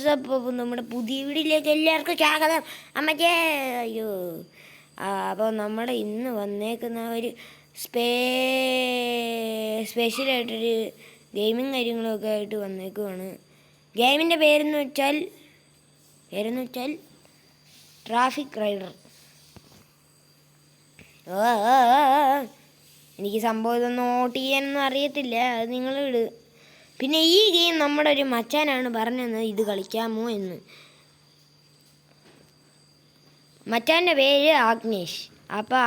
WhatsApp നമ്മുടെ പുതിയ വീഡിയോയിലേക്ക് എല്ലാവർക്കും സ്വാഗതം. അമ്മച്ചേ അയ്യോ അപ്പോൾ നമ്മുടെ ഇന്ന് വന്നേക്കുന്ന ഒരു സ്പെഷ്യലായിട്ടൊരു ഗെയിമിങ് കാര്യങ്ങളൊക്കെ ആയിട്ട് വന്നേക്കുവാണ്. ഗെയിമിൻ്റെ പേരെന്ന് വെച്ചാൽ ട്രാഫിക് റൈഡർ. എനിക്ക് സംഭവം ഇതൊന്നും ഓട്ട് ചെയ്യാനൊന്നും അറിയത്തില്ല, അത് നിങ്ങൾ ഇട്. പിന്നെ ഈ ഗെയിം നമ്മുടെ ഒരു മച്ചാനാണ് പറഞ്ഞത് ഇത് കളിക്കാമോ എന്ന്. മച്ചാൻ്റെ പേര് ആഗ്നേഷ്. അപ്പോൾ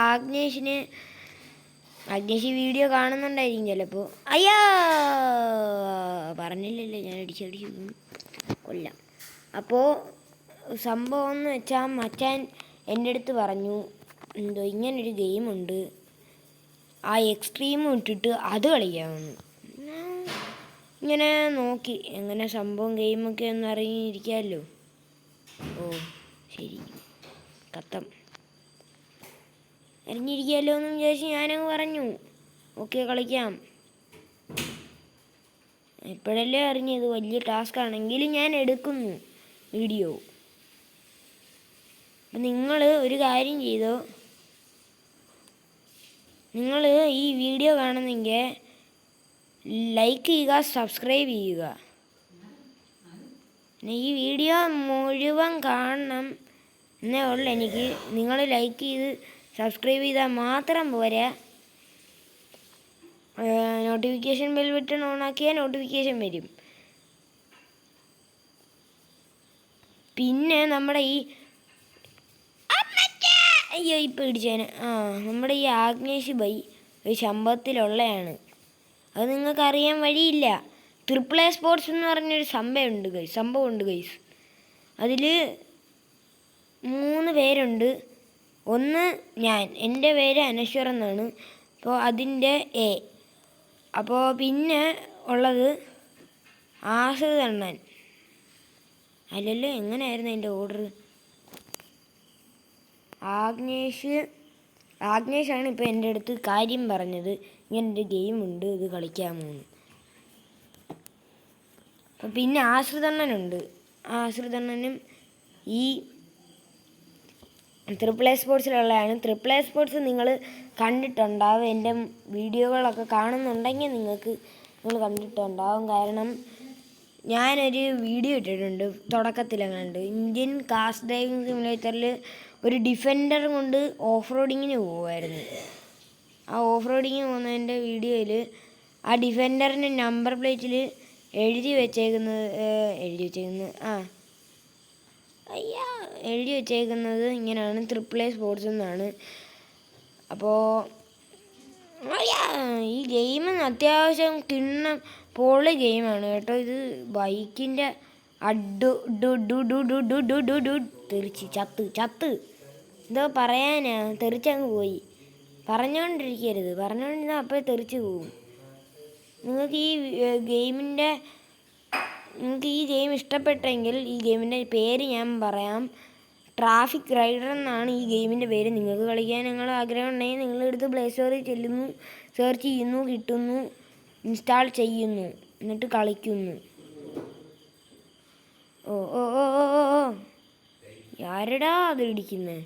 ആഗ്നേഷ് വീഡിയോ കാണുന്നുണ്ടായിരിക്കും ചിലപ്പോൾ. അയ്യോ പറഞ്ഞില്ലല്ലോ, ഞാൻ അടിച്ചടിച്ച് കൊല്ലാം. അപ്പോൾ സംഭവം എന്ന് വെച്ചാൽ മച്ചാൻ എൻ്റെ അടുത്ത് പറഞ്ഞു എന്തോ ഇങ്ങനൊരു ഗെയിമുണ്ട്, ആ എക്സ്ട്രീമും ഇട്ടിട്ട് അത് കളിക്കാമെന്ന്. ഇങ്ങനെ നോക്കി എങ്ങനെ സംഭവം ഗെയിമൊക്കെ ഒന്ന് അറിഞ്ഞിരിക്കാമല്ലോ. ഓ ശരി, കത്തം അറിഞ്ഞിരിക്കാമല്ലോ എന്ന് വിചാരിച്ച് ഞാനങ്ങ് പറഞ്ഞു ഓക്കെ കളിക്കാം. ഇപ്പോഴല്ലേ അറിഞ്ഞത് വലിയ ടാസ്ക് ആണെങ്കിലും ഞാൻ എടുക്കുന്നു വീഡിയോ. അപ്പം നിങ്ങൾ ഒരു കാര്യം ചെയ്തോ, നിങ്ങൾ ഈ വീഡിയോ കാണുന്നെങ്കിൽ ലൈക്ക് ചെയ്യുക, സബ്സ്ക്രൈബ് ചെയ്യുക. പിന്നെ ഈ വീഡിയോ മുഴുവൻ കാണണം എന്നേ ഉള്ളൂ എനിക്ക്. നിങ്ങൾ ലൈക്ക് ചെയ്ത് സബ്സ്ക്രൈബ് ചെയ്താൽ മാത്രം പോരാ, നോട്ടിഫിക്കേഷൻ ബെൽ ബട്ടൺ ഓണാക്കിയാൽ നോട്ടിഫിക്കേഷൻ വരും. പിന്നെ നമ്മുടെ ഈ അയ്യോ ഇപ്പം ഇടിച്ചേനെ നമ്മുടെ ഈ ആഗ്നേഷ് ബൈ ഒരു ശമ്പത്തിലുള്ളതാണ്, അത് നിങ്ങൾക്ക് അറിയാൻ വഴിയില്ല. ട്രിപ്പിൾ എ സ്പോർട്സ് എന്ന് പറഞ്ഞൊരു സംഭവമുണ്ട് ഗൈസ്. അതിൽ 3 പേരുണ്ട്. ഒന്ന് ഞാൻ, എൻ്റെ പേര് അനശ്വർ എന്നാണ്. അപ്പോൾ അതിൻ്റെ എ. അപ്പോൾ പിന്നെ ഉള്ളത് ആശ്രിത് അണ്ണൻ. അല്ലല്ലോ, എങ്ങനെയായിരുന്നു അതിൻ്റെ ഓർഡർ? ആഗ്നേഷാണ് ഇപ്പോൾ എൻ്റെ അടുത്ത് കാര്യം പറഞ്ഞത്, ഇങ്ങനൊരു ഗെയിമുണ്ട് ഇത് കളിക്കാമോന്ന്. അപ്പം പിന്നെ ആശ്രിതണ്ണനുണ്ട്. ആശ്രിതണ്ണനും ഈ ട്രിപ്പിൾ എ സ്പോർട്സിലുള്ളതാണ്. ട്രിപ്പിൾ എ സ്പോർട്സ് നിങ്ങൾ കണ്ടിട്ടുണ്ടാവും, എൻ്റെ വീഡിയോകളൊക്കെ കാണുന്നുണ്ടെങ്കിൽ നിങ്ങൾ കണ്ടിട്ടുണ്ടാവും. കാരണം ഞാനൊരു വീഡിയോ ഇട്ടിട്ടുണ്ട് തുടക്കത്തിലെങ്ങാണ്ട്. ഇന്ത്യൻ കാർ ഡ്രൈവിംഗ് സിമുലേറ്ററിൽ ഒരു ഡിഫൻഡർ കൊണ്ട് ഓഫ് റോഡിങ്ങിന് പോകുമായിരുന്നു. ആ ഓഫ് റോഡിങ്ങിന് പോകുന്നതിൻ്റെ വീഡിയോയിൽ ആ ഡിഫൻഡറിൻ്റെ നമ്പർ പ്ലേറ്റിൽ എഴുതി വെച്ചേക്കുന്നത് ഇങ്ങനെയാണ്, ട്രിപ്പിൾ എ സ്പോർട്സ് എന്നാണ്. അപ്പോൾ ഈ ഗെയിം അത്യാവശ്യം പൊളി ഗെയിമാണ് കേട്ടോ. ഇത് ബൈക്കിൻ്റെ തെറിച്ച് ചത്ത് എന്തോ പറയാനാ, തെറിച്ചങ്ങ് പോയി. പറഞ്ഞുകൊണ്ടിരുന്നാൽ അപ്പോൾ തെറിച്ച് പോവും. നിങ്ങൾക്ക് ഈ ഗെയിം ഇഷ്ടപ്പെട്ടെങ്കിൽ ഈ ഗെയിമിൻ്റെ പേര് ഞാൻ പറയാം, ട്രാഫിക് റൈഡർ എന്നാണ് ഈ ഗെയിമിൻ്റെ പേര്. നിങ്ങൾക്ക് കളിക്കാൻ നിങ്ങൾ ആഗ്രഹം ഉണ്ടെങ്കിൽ നിങ്ങളെടുത്ത് പ്ലേ സ്റ്റോറിൽ ചെല്ലുന്നു, സെർച്ച് ചെയ്യുന്നു, കിട്ടുന്നു, ഇൻസ്റ്റാൾ ചെയ്യുന്നു, എന്നിട്ട് കളിക്കുന്നു. ഓ ഓ ഓ ഓ ഓ ആരടാ അത് ഇടിക്കുന്നത്?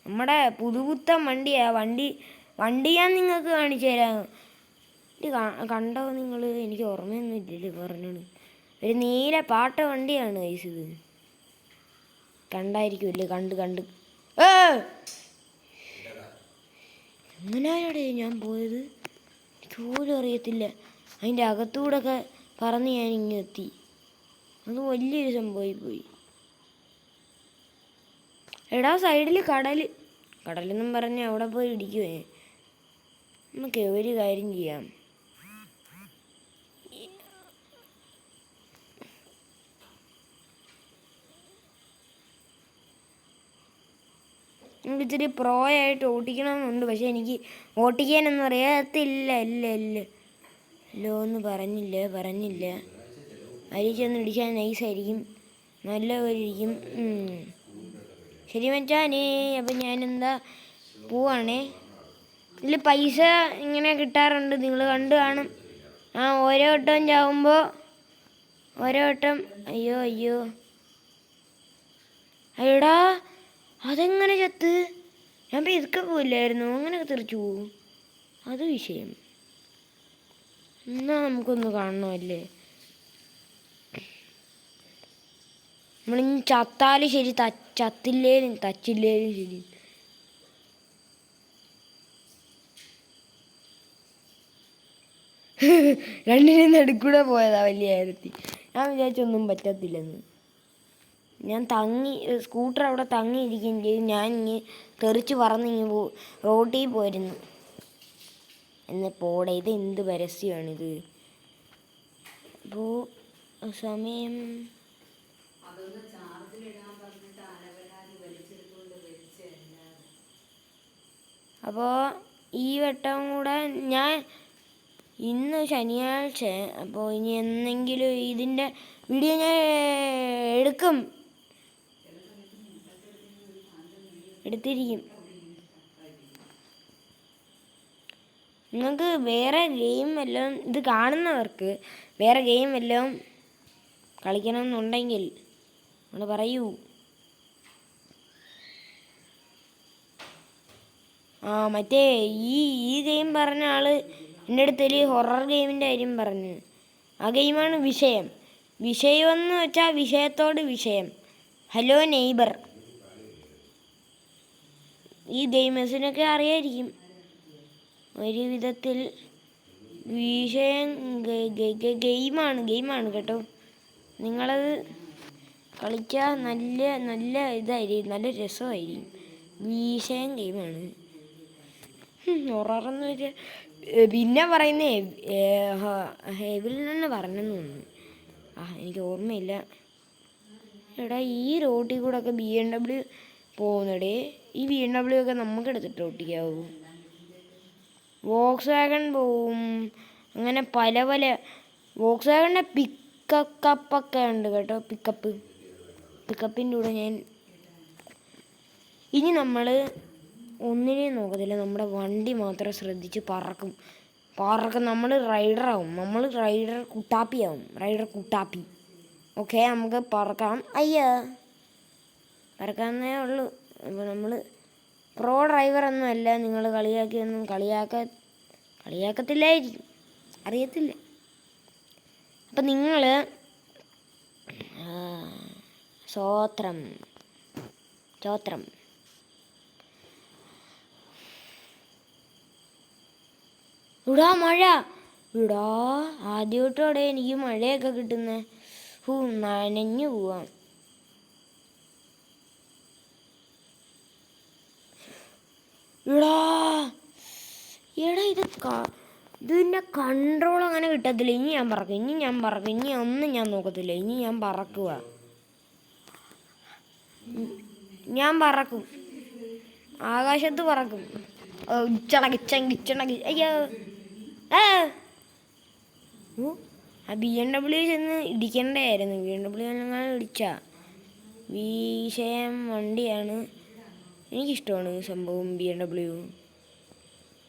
നമ്മുടെ പുതുപുത്തൻ വണ്ടി ഞാൻ നിങ്ങൾക്ക് കാണിച്ചു തരാം. കണ്ടോ നിങ്ങൾ? എനിക്ക് ഓർമ്മയൊന്നും ഇല്ലല്ലോ പറഞ്ഞോളൂ. ഒരു നീല പാട്ട വണ്ടിയാണ് ഗൈസ് ഇത്. കണ്ടായിരിക്കുമല്ലേ? കണ്ട് എങ്ങനെയാടെ ഞാൻ പോയത് എനിക്ക് പോലും അറിയത്തില്ല. അതിൻ്റെ അകത്തൂടൊക്കെ പറന്ന് ഞാൻ ഇങ്ങെത്തി. അത് വലിയൊരു സംഭവമായി. എടാ സൈഡിൽ കടലെന്നും പറഞ്ഞ് അവിടെ പോയി ഇടിക്കുവേ. നമുക്ക് ഒരു കാര്യം ചെയ്യാം, നമുക്ക് ഇച്ചിരി പ്രോ ആയിട്ട് ഓട്ടിക്കണമെന്നുണ്ട്. പക്ഷെ എനിക്ക് ഓട്ടിക്കാനൊന്നും അറിയത്തില്ല. എന്ന് പറഞ്ഞില്ല. അരി ചെന്ന് ഇടിച്ചാൽ നൈസായിരിക്കും, നല്ലവരിക്കും. ശരി മച്ചാനേ, അപ്പം ഞാനെന്താ പോവാണേ. ഇതിൽ പൈസ ഇങ്ങനെ കിട്ടാറുണ്ട്, നിങ്ങൾ കണ്ടു കാണും. ഓരോ വട്ടം ചാവുമ്പോൾ അയ്യോ എടാ അതെങ്ങനെ ചത്ത്? ഞാൻ ഇതൊക്കെ പോയില്ലായിരുന്നു, അങ്ങനെയൊക്കെ തെറിച്ചു പോവും. അത് വിഷയം. എന്നാ നമുക്കൊന്ന് കാണണമല്ലേ. നമ്മളിനി ചത്താലും ശരി, ചത്തില്ലേലും തച്ചില്ലേലും ശരി. രണ്ടിനും നടുക്കൂടെ പോയതാ വലിയ കാര്യത്തിൽ. ഞാൻ വിചാരിച്ചൊന്നും പറ്റത്തില്ലെന്ന്. ഞാൻ സ്കൂട്ടർ അവിടെ തങ്ങിയിരിക്കുകയും ചെയ്തു. ഞാൻ ഇങ്ങനെ തെറിച്ച് പറന്നിങ്ങ് റോട്ടിൽ പോയിരുന്നു. പോടെ, ഇത് എന്ത് പരസ്യമാണിത്? അപ്പോൾ സമയം അപ്പോൾ ഈ വട്ടം കൂടെ ഞാൻ ഇന്ന് ശനിയാഴ്ച, അപ്പോൾ ഇനി എന്തെങ്കിലും ഇതിൻ്റെ വീഡിയോ ഞാൻ എടുത്തിരിക്കും. നിങ്ങൾക്ക് വേറെ ഗെയിം വല്ലതും, ഇത് കാണുന്നവർക്ക് വേറെ ഗെയിം വല്ലതും കളിക്കണമെന്നുണ്ടെങ്കിൽ നിങ്ങൾ പറയൂ. മറ്റേ ഈ ഗെയിം പറഞ്ഞ ആൾ എൻ്റെ അടുത്തൊരു ഹൊറർ ഗെയിമിൻ്റെ കാര്യം പറഞ്ഞു. ആ ഗെയിമാണ് വിഷയം. വിഷയമെന്ന് വെച്ചാൽ വിഷയത്തോട് വിഷയം. Hello neighbour. ഈ ഗെയിമേഴ്സിനൊക്കെ അറിയായിരിക്കും ഒരു വിധത്തിൽ. വിഷയം ഗെയിമാണ് കേട്ടോ. നിങ്ങളത് കളിച്ചാൽ നല്ല ഇതായിരിക്കും, നല്ല രസമായിരിക്കും. വിഷയം ഗെയിമാണ്. ഹൊററെന്ന് വെച്ചാൽ പിന്നെ പറയുന്നേ ഹെവിൽ തന്നെ പറഞ്ഞെന്ന് തോന്നുന്നു. എനിക്ക് ഓർമ്മയില്ല. എടാ ഈ റോട്ടിൽ കൂടെ ഒക്കെ BMW പോകുന്നടേ. ഈ BMW ഒക്കെ നമുക്ക് എടുത്തിട്ട് ഓട്ടിക്കാവൂ. വോക്സ് വാഗൺ പോവും. അങ്ങനെ പല വോക്സ് വാഗണിൻ്റെ പിക്കപ്പൊക്കെ ഉണ്ട് കേട്ടോ. പിക്കപ്പിൻ്റെ കൂടെ ഞാൻ ഇനി നമ്മൾ ഒന്നിനെയും നോക്കത്തില്ല. നമ്മുടെ വണ്ടി മാത്രം ശ്രദ്ധിച്ച് പറക്കും. നമ്മൾ റൈഡറാവും. നമ്മൾ റൈഡർ കുട്ടാപ്പി. ഓക്കെ, നമുക്ക് പറക്കാം. പറക്കാന്നേ ഉള്ളൂ. അപ്പോൾ നമ്മൾ പ്രോ ഡ്രൈവറൊന്നും അല്ല. നിങ്ങൾ കളിയാക്കിയൊന്നും കളിയാക്കത്തില്ലായിരിക്കും, അറിയത്തില്ല. അപ്പം നിങ്ങൾ ചോത്രം ഇടാ മഴ. ആദ്യമായിട്ടോടെ എനിക്ക് മഴയൊക്കെ കിട്ടുന്നത്. നനഞ്ഞു പോവാം. എടാ ഇതിൻ്റെ കൺട്രോൾ അങ്ങനെ കിട്ടത്തില്ല. ഇനി ഞാൻ പറക്കും. ഇനി ഒന്നും ഞാൻ നോക്കത്തില്ല. ഇനി ഞാൻ പറക്കുക. ഞാൻ പറക്കും, ആകാശത്ത് പറക്കും. ഇച്ചണക്കി അയ്യോ. ആ BMW ചെന്ന് ഇടിക്കണ്ടായിരുന്നു. BMW ഞങ്ങൾ ഇടിച്ചാ. വിഷയം വണ്ടിയാണ്. എനിക്കിഷ്ടമാണ് സംഭവം BMW.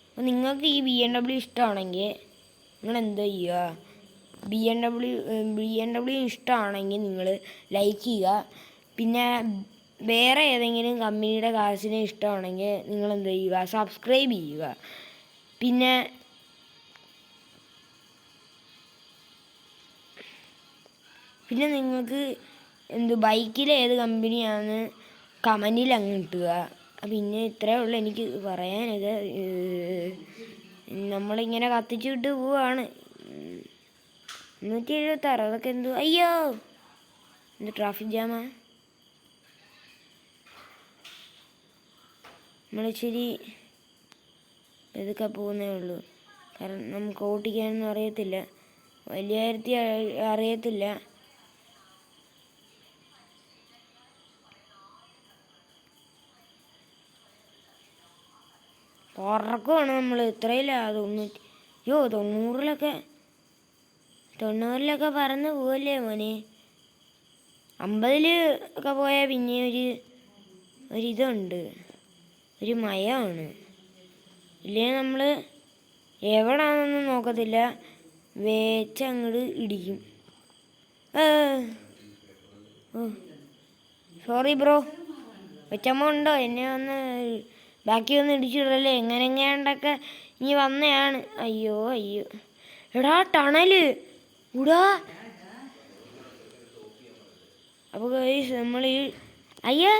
അപ്പോൾ നിങ്ങൾക്ക് ഈ BMW ഇഷ്ടമാണെങ്കിൽ നിങ്ങൾ എന്താ ചെയ്യുക? BMW ഇഷ്ടമാണെങ്കിൽ നിങ്ങൾ ലൈക്ക് ചെയ്യുക. പിന്നെ വേറെ ഏതെങ്കിലും കമ്പനിയുടെ കാർസിനെ ഇഷ്ടമാണെങ്കിൽ നിങ്ങൾ എന്താ ചെയ്യുക? സബ്സ്ക്രൈബ് ചെയ്യുക. പിന്നെ നിങ്ങൾക്ക് ബൈക്കിൽ ഏത് കമ്പനിയാണെന്ന് കമൻറ്റിൽ അങ്ങ് ഇട്ടുക. പിന്നെ ഇത്രയേ ഉള്ളൂ എനിക്ക് പറയാനത്. നമ്മളിങ്ങനെ കത്തിച്ചു വിട്ട് പോവാണ്. 176. അതൊക്കെ അയ്യോ, ട്രാഫിക് ജാമാ. നമ്മളിച്ചിരി ഇതൊക്കെ പോകുന്നേ ഉള്ളൂ. കാരണം നമുക്ക് ഓട്ടിക്കാനൊന്നും അറിയത്തില്ല, വലിയ കാര്യത്തിൽ അറിയത്തില്ല. പറക്കുവാണ് നമ്മൾ. ഇത്രയില്ല 90-ലൊക്കെ പറന്ന് പോവല്ലേ മോനെ. 50 ഒക്കെ പോയാൽ പിന്നെ ഒരിതുണ്ട്, ഒരു മയമാണ്. ഇല്ലേ നമ്മൾ എവിടാണെന്നൊന്നും നോക്കത്തില്ല, അങ്ങോട്ട് ഇടിക്കും. Sorry bro. കൊച്ചമ്മ ഉണ്ടോ? എന്നെ ഒന്ന് ബാക്കി ഒന്ന് ഇടിച്ചിടല്ലേ, എങ്ങനെയൊക്കെ ഇനി വന്നതാണ്. അയ്യോ അയ്യോ, എടാ ടണല് കൂടാ. അപ്പോൾ നമ്മൾ ഈ അയ്യോ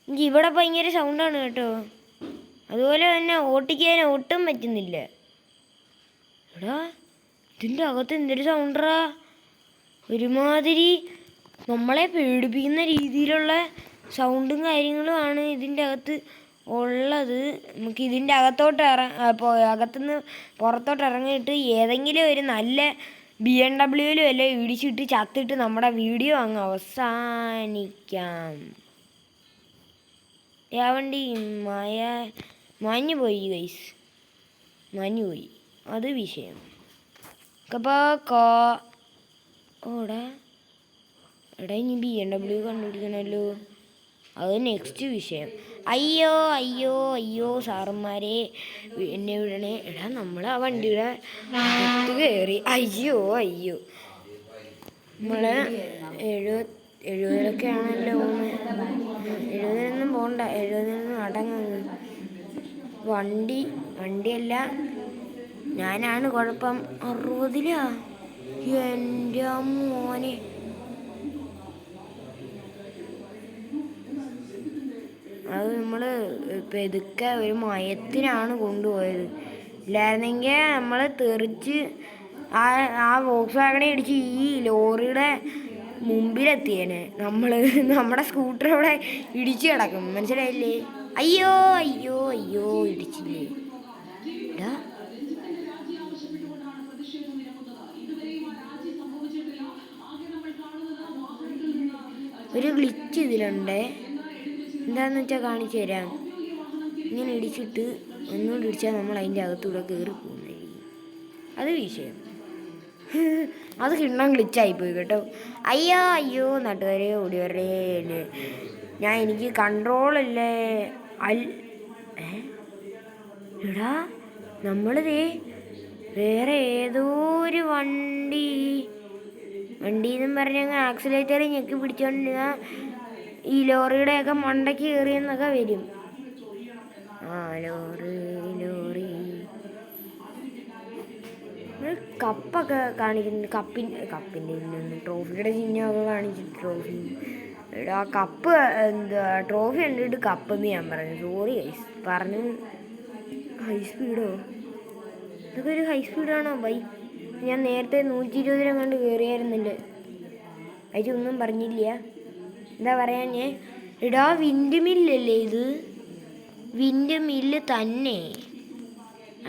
എനിക്ക് ഇവിടെ ഭയങ്കര സൗണ്ടാണ് കേട്ടോ. അതുപോലെ തന്നെ ഓട്ടിക്കാൻ ഒട്ടും പറ്റുന്നില്ല. എടാ ഇതിൻ്റെ അകത്ത് എന്തൊരു സൗണ്ടാ, ഒരുമാതിരി നമ്മളെ പേടിപ്പിക്കുന്ന രീതിയിലുള്ള സൗണ്ടും കാര്യങ്ങളുമാണ് ഇതിൻ്റെ അകത്ത് ഉള്ളത്. നമുക്ക് ഇതിൻ്റെ അകത്തോട്ട് അകത്തുനിന്ന് പുറത്തോട്ട് ഇറങ്ങിയിട്ട് ഏതെങ്കിലും ഒരു നല്ല BMW അല്ലേ ഇടിച്ചിട്ട് ചത്തിട്ട് നമ്മുടെ വീഡിയോ അങ്ങ് അവസാനിക്കാം. വണ്ടി മാഞ്ഞു പോയി ഗൈസ്, മാഞ്ഞു പോയി, അത് വിഷയം. ഓടാ എടാ ഇനി BMW കണ്ടുപിടിക്കണമല്ലോ, അത് നെക്സ്റ്റ് വിഷയം. അയ്യോ അയ്യോ അയ്യോ സാറന്മാരെ എന്നെ വിടണേ. എടാ നമ്മൾ ആ വണ്ടിയുടെ കയറി. അയ്യോ അയ്യോ, നമ്മൾ 70 ആണല്ലോ. 70 പോണ്ട, 70 അടങ്ങുന്നു. വണ്ടിയല്ല ഞാനാണ് കുഴപ്പം. 60 എൻ്റെ മോനെ. അത് നമ്മൾ പെതുക്കെ ഒരു മയത്തിനാണ് കൊണ്ടുപോയത്. ഇല്ലായിരുന്നെങ്കിൽ നമ്മൾ തെറിച്ച് ആ വോക്സ് വാഗണെ ഇടിച്ച് ഈ ലോറിയുടെ മുമ്പിലെത്തിയേനെ. നമ്മുടെ സ്കൂട്ടർ അവിടെ ഇടിച്ച് കിടക്കും, മനസ്സിലായില്ലേ? അയ്യോ അയ്യോ അയ്യോ, ഇടിച്ചില്ലേ? ഒരു ഗ്ലിച്ച് ഇതിലുണ്ടേ, എന്താന്ന് വെച്ചാൽ കാണിച്ചു തരാം. ഇങ്ങനെ ഇടിച്ചിട്ട് ഒന്നുകൂടി ഇടിച്ചാൽ നമ്മൾ അതിൻ്റെ അകത്തൂടെ കയറി പോകുന്നതായിരിക്കും, അത് വിഷയം. അത് കിണ്ണം ഗ്ലിച്ചായിപ്പോയി കേട്ടോ. അയ്യോ അയ്യോ നാട്ടുകാരെ ഓടി വരേ, എനിക്ക് കൺട്രോളല്ലേ. എടാ നമ്മളിതേ വേറെ ഏതോ ഒരു വണ്ടിയെന്നും പറഞ്ഞങ്ങ് ആക്സിലേറ്റർ ഞെക്കി പിടിച്ചോണ്ട് ഈ ലോറിയുടെയൊക്കെ മണ്ടയ്ക്ക് കയറിയെന്നൊക്കെ വരും. ലോറി കപ്പൊക്കെ കാണിക്കുന്നുണ്ട്. കപ്പിൻ്റെ ട്രോഫിയുടെ ചിഹ്നമൊക്കെ കാണിച്ചിട്ട് ട്രോഫി. എടാ കപ്പ് ട്രോഫി കണ്ടിട്ട് കപ്പെന്ന് ഞാൻ പറഞ്ഞു. സോറി ഗൈസ്, പറഞ്ഞു. ഹൈ സ്പീഡോ? ഇതൊക്കെ ഒരു ഹൈ സ്പീഡാണോ ബൈക്ക്? ഞാൻ നേരത്തെ 120 കണ്ട് കയറിയായിരുന്നില്ലേ, അതിലൊന്നും പറഞ്ഞില്ല. എന്താ പറയാ ഞാൻ? എടാ വിൻഡ് മില്ലല്ലേ ഇത്? വിൻഡ് മില്ല് തന്നെ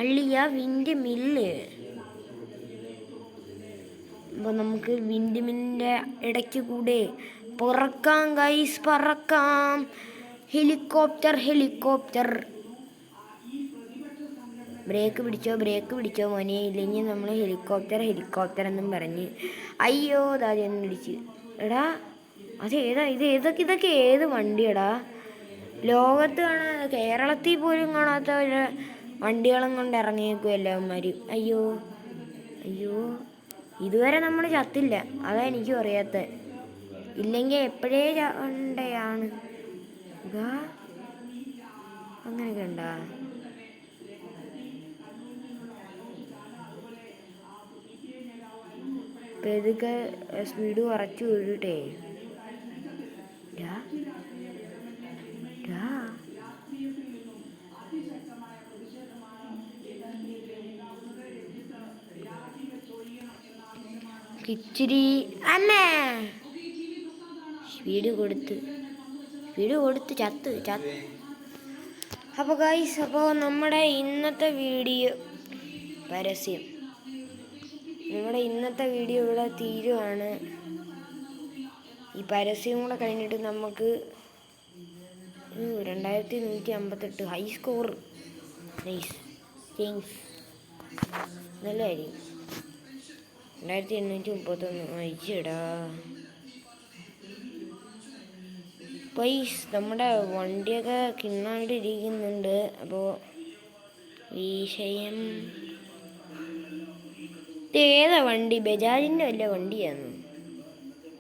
അള്ളിയ, വിൻഡ് മില്ല്. അപ്പോൾ നമുക്ക് വിൻഡ് മില്ലിൻ്റെ ഇടയ്ക്ക് കൂടെ പറക്കാം ഗൈസ്, പറക്കാം. ഹെലികോപ്റ്റർ. ബ്രേക്ക് പിടിച്ചോ മോനെ, ഇല്ലെങ്കിൽ നമ്മൾ ഹെലികോപ്റ്റർ എന്നും പറഞ്ഞ്. അയ്യോ ദാദ്യൊന്നും ഇടിച്ച്. എടാ ഇതൊക്കെ ഏത് വണ്ടിയടാ? ലോകത്ത് കേരളത്തിൽ പോലും കാണാത്ത വണ്ടികളും കൊണ്ട് ഇറങ്ങിയേക്കും എല്ലാവന്മാർ. അയ്യോ ഇതുവരെ നമ്മൾ ചത്തില്ല, അതാ എനിക്കും അറിയാത്ത. ഇല്ലെങ്കിൽ എപ്പോഴേ ചണ്ടയാണ്. ഇതാ അങ്ങനെയൊക്കെ ഉണ്ടാ? ഇപ്പം ഇതൊക്കെ സ്പീഡ് കുറച്ച് വീഴട്ടെ. ഇച്ചിരി അമ്മേ സ്പീഡ് കൊടുത്ത് ചത്ത്. അപ്പോൾ ഗൈസ്, അപ്പോൾ നമ്മുടെ ഇന്നത്തെ വീഡിയോ പരസ്യം, നമ്മുടെ ഇന്നത്തെ വീഡിയോ ഇവിടെ തീരുവാണ്. ഈ പരസ്യം കൂടെ കഴിഞ്ഞിട്ട് നമുക്ക് 2158 ഹൈ സ്കോർ. നൈസ്, താങ്ക്സ്, നല്ല കാര്യം. 2831 അയച്ചിടാ പൈസ. നമ്മുടെ വണ്ടിയൊക്കെ കിണ്ണാണ്ട് ഇരിക്കുന്നുണ്ട്. അപ്പോൾ വിഷയം ഏതാ വണ്ടി? ബജാജിൻ്റെ വല്ല വണ്ടിയാണോ?